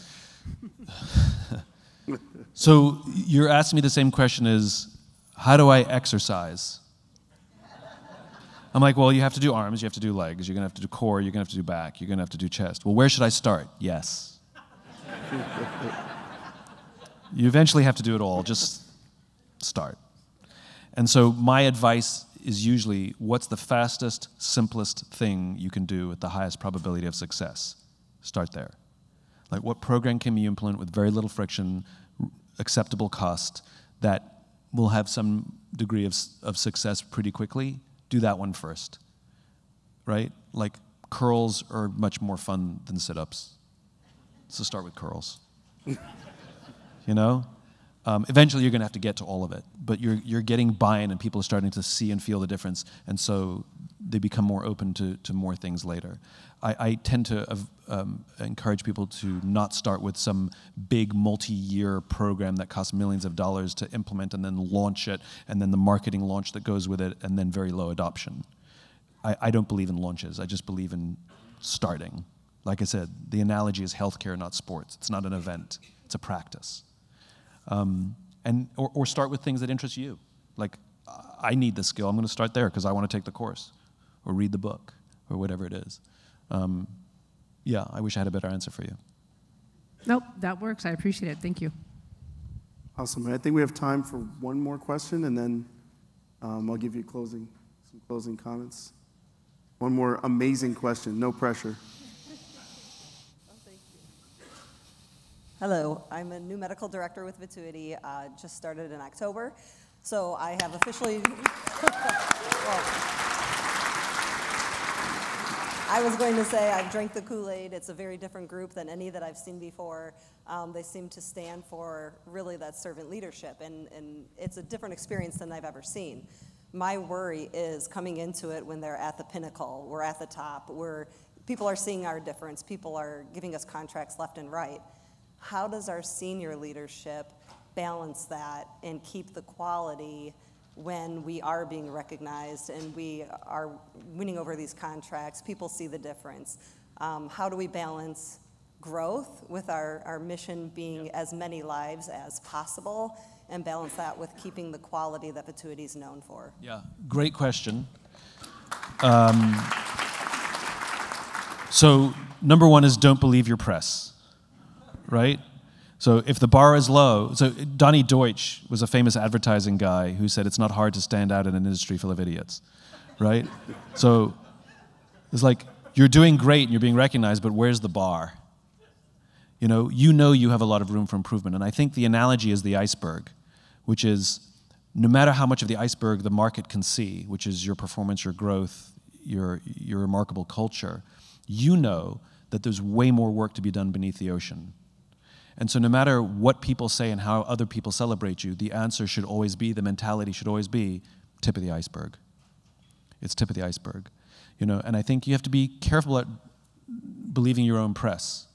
So you're asking me the same question as, how do I exercise? I'm like, well, you have to do arms, you have to do legs, you're going to have to do core, you're going to have to do back, you're going to have to do chest. Well, where should I start? Yes. You eventually have to do it all, just start. And so my advice is usually, what's the fastest, simplest thing you can do at the highest probability of success? Start there. Like, what program can you implement with very little friction, acceptable cost, that will have some degree of success pretty quickly? Do that one first, right? Like, curls are much more fun than sit-ups. So start with curls. You know? Eventually, you're going to have to get to all of it, but you're getting buy-in, and people are starting to see and feel the difference, and so they become more open to more things later. I tend to encourage people to not start with some big multi-year program that costs millions of dollars to implement and then launch it, and then the marketing launch that goes with it, and then very low adoption. I don't believe in launches. I just believe in starting. Like I said, the analogy is healthcare, not sports. It's not an event. It's a practice. Or start with things that interest you. Like, I need this skill. I'm going to start there because I want to take the course or read the book or whatever it is. Yeah, I wish I had a better answer for you. Nope, that works. I appreciate it. Thank you. Awesome. I think we have time for one more question, and then I'll give you some closing comments. One more amazing question. No pressure. Hello, I'm a new medical director with Vituity, just started in October. So I have officially, well, I was going to say I've drank the Kool-Aid. It's a very different group than any that I've seen before. They seem to stand for really that servant leadership, and it's a different experience than I've ever seen. My worry is coming into it when they're at the pinnacle, we're at the top, people are seeing our difference, people are giving us contracts left and right. How does our senior leadership balance that and keep the quality when we are being recognized and we are winning over these contracts, people see the difference. How do we balance growth with our mission being as many lives as possible, and balance that with keeping the quality that Vituity is known for? Yeah, great question. So number one is don't believe your press, right? So if the bar is low, so Donnie Deutsch was a famous advertising guy who said it's not hard to stand out in an industry full of idiots, right? So it's like, you're doing great and you're being recognized, but where's the bar? You know you have a lot of room for improvement. And I think the analogy is the iceberg, which is no matter how much of the iceberg the market can see, which is your performance, your growth, your remarkable culture, you know that there's way more work to be done beneath the ocean. And so no matter what people say and how other people celebrate you, the answer should always be, the mentality should always be, tip of the iceberg. It's tip of the iceberg. You know, and I think you have to be careful at believing your own press.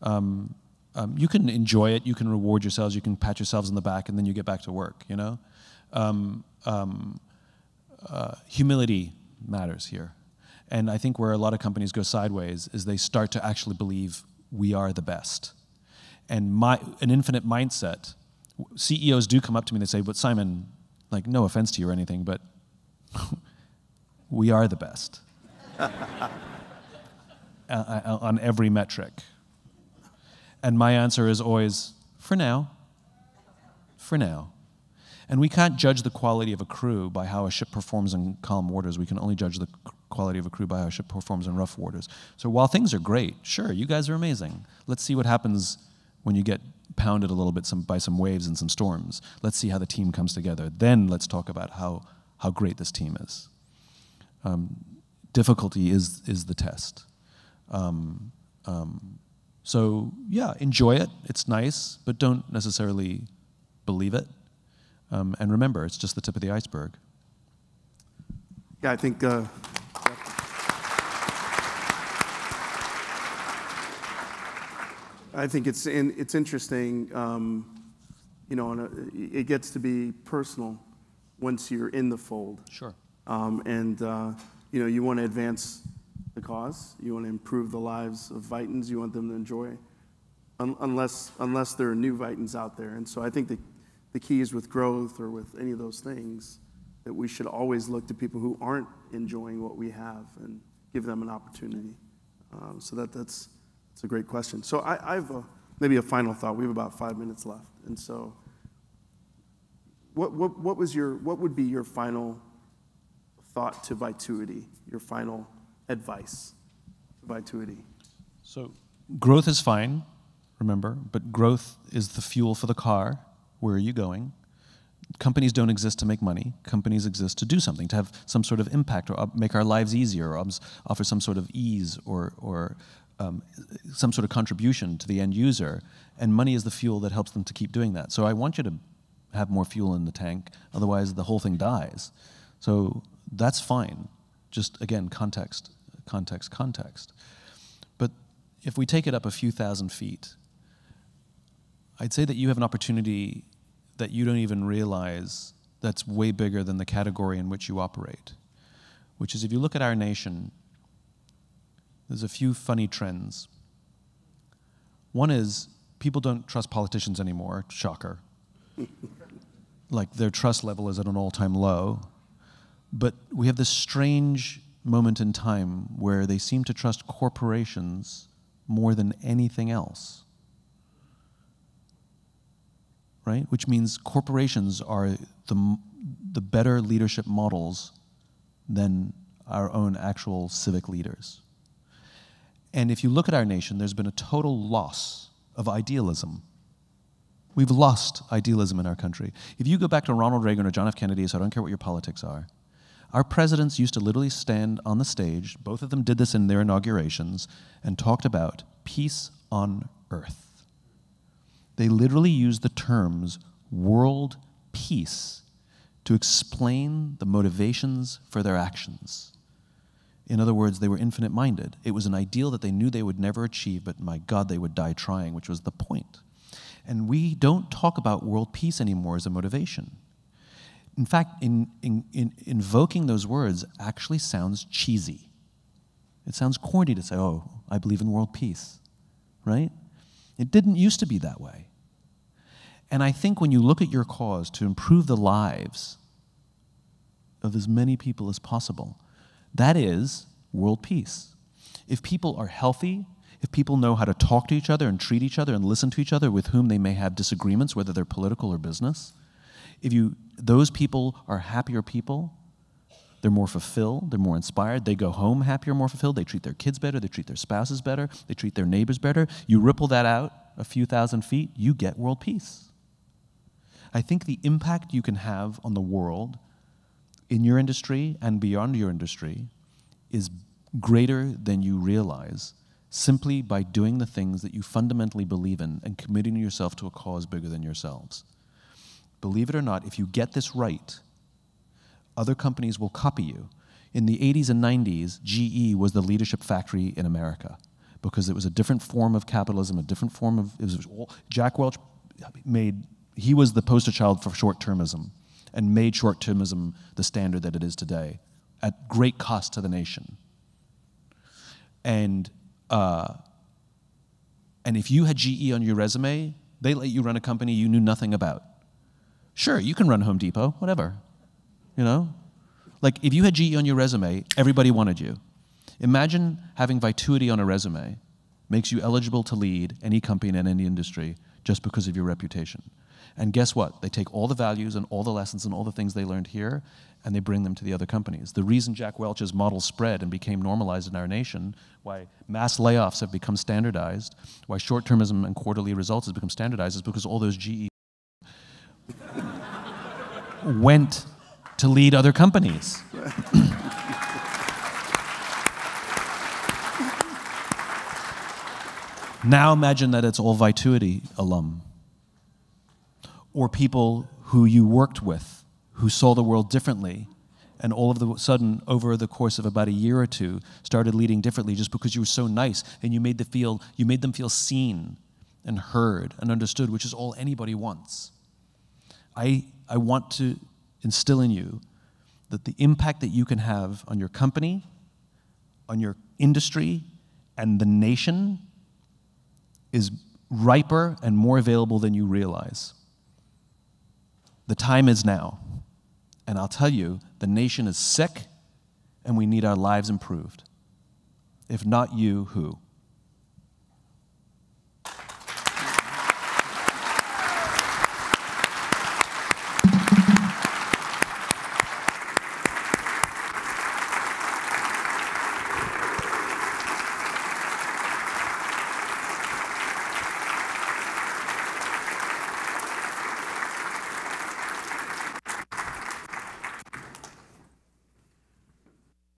You can enjoy it, you can reward yourselves, you can pat yourselves on the back, and then you get back to work, you know? Humility matters here. And I think where a lot of companies go sideways is they start to actually believe we are the best. And an infinite mindset, CEOs do come up to me and they say, but Simon, like, no offense to you or anything, but we are the best. On every metric. And my answer is always, for now. For now. And we can't judge the quality of a crew by how a ship performs in calm waters. We can only judge the quality of a crew by how a ship performs in rough waters. So while things are great, sure, you guys are amazing. Let's see what happens when you get pounded a little bit by some waves and some storms. Let's see how the team comes together. Then let's talk about how great this team is. Difficulty is the test. So yeah, enjoy it. It's nice, but don't necessarily believe it. And remember, it's just the tip of the iceberg. Yeah, I think it's interesting. You know, and it gets to be personal once you're in the fold. Sure. You know, you want to advance the cause. You want to improve the lives of Vitans. You want them to enjoy, unless there are new Vitans out there. And so I think the key is with growth or with any of those things that we should always look to people who aren't enjoying what we have and give them an opportunity. So that's a great question. So I've maybe a final thought. We have about 5 minutes left. And so what would be your final thought to Vituity, your final advice to Vituity? So growth is fine, remember, but growth is the fuel for the car. Where are you going? Companies don't exist to make money. Companies exist to do something, to have some sort of impact or make our lives easier or offer some sort of ease or some sort of contribution to the end user. And money is the fuel that helps them to keep doing that. So I want you to have more fuel in the tank, otherwise the whole thing dies. So that's fine. Just, again, context. But if we take it up a few thousand feet, I'd say that you have an opportunity that you don't even realize that's way bigger than the category in which you operate, which is if you look at our nation, there's a few funny trends. One is people don't trust politicians anymore, shocker. Like their trust level is at an all-time low. But we have this strange moment in time where they seem to trust corporations more than anything else. Right? Which means corporations are the better leadership models than our own actual civic leaders. And if you look at our nation, there's been a total loss of idealism. We've lost idealism in our country. If you go back to Ronald Reagan or John F. Kennedy, so I don't care what your politics are, our presidents used to literally stand on the stage, both of them did this in their inaugurations, and talked about peace on earth. They literally used the terms world peace to explain the motivations for their actions. In other words, they were infinite-minded. It was an ideal that they knew they would never achieve, but my God, they would die trying, which was the point. And we don't talk about world peace anymore as a motivation. in fact, invoking those words actually sounds cheesy. It sounds corny to say, oh, I believe in world peace, right? It didn't used to be that way. And I think when you look at your cause to improve the lives of as many people as possible, that is world peace. If people are healthy, if people know how to talk to each other and treat each other and listen to each other with whom they may have disagreements, whether they're political or business, those people are happier people, they're more fulfilled, they're more inspired, they go home happier, more fulfilled, they treat their kids better, they treat their spouses better, they treat their neighbors better. You ripple that out a few thousand feet, you get world peace. I think the impact you can have on the world in your industry and beyond your industry is greater than you realize simply by doing the things that you fundamentally believe in and committing yourself to a cause bigger than yourselves. Believe it or not, if you get this right, other companies will copy you. In the 80s and 90s, GE was the leadership factory in America because it was a different form of capitalism, a different form of, Jack Welch he was the poster child for short-termism and made short-termism the standard that it is today at great cost to the nation. And if you had GE on your resume, they let you run a company you knew nothing about. Sure, you can run Home Depot, whatever, you know? Like, if you had GE on your resume, everybody wanted you. Imagine having Vituity on a resume makes you eligible to lead any company in any industry just because of your reputation. And guess what? They take all the values and all the lessons and all the things they learned here, and they bring them to the other companies. The reason Jack Welch's model spread and became normalized in our nation, why mass layoffs have become standardized, why short-termism and quarterly results has become standardized, is because all those GE went to lead other companies. Now imagine that it's all Vituity alum, or people who you worked with, who saw the world differently, and all of a sudden, over the course of about a year or two, started leading differently just because you were so nice and you made them feel seen and heard and understood, which is all anybody wants. I want to instill in you that the impact that you can have on your company, on your industry, and the nation is riper and more available than you realize. The time is now. And I'll tell you, the nation is sick and we need our lives improved. If not you, who?